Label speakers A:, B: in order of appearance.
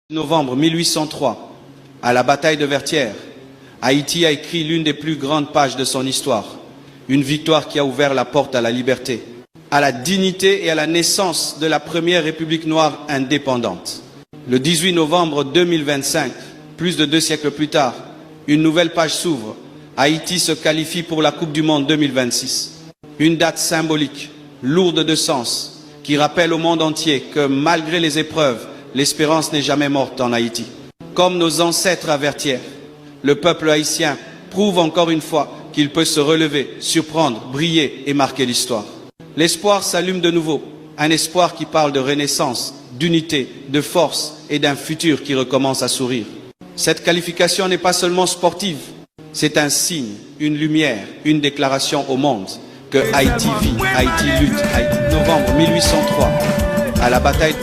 A: Novembre 1803, à la bataille de Vertières, Haïti a écrit l'une des plus grandes pages de son histoire. Une victoire qui a ouvert la porte à la liberté, à la dignité et à la naissance de la première République noire indépendante. Le 18 novembre 2025, plus de 2 siècles plus tard, une nouvelle page s'ouvre. Haïti se qualifie pour la Coupe du Monde 2026. Une date symbolique, lourde de sens, qui rappelle au monde entier que malgré les épreuves, l'espérance n'est jamais morte en Haïti. Comme nos ancêtres à Vertières, le peuple haïtien prouve encore une fois qu'il peut se relever, surprendre, briller et marquer l'histoire. L'espoir s'allume de nouveau, un espoir qui parle de renaissance, d'unité, de force et d'un futur qui recommence à sourire. Cette qualification n'est pas seulement sportive, c'est un signe, une lumière, une déclaration au monde que Haïti vit, Haïti lutte. Novembre 1803, à la bataille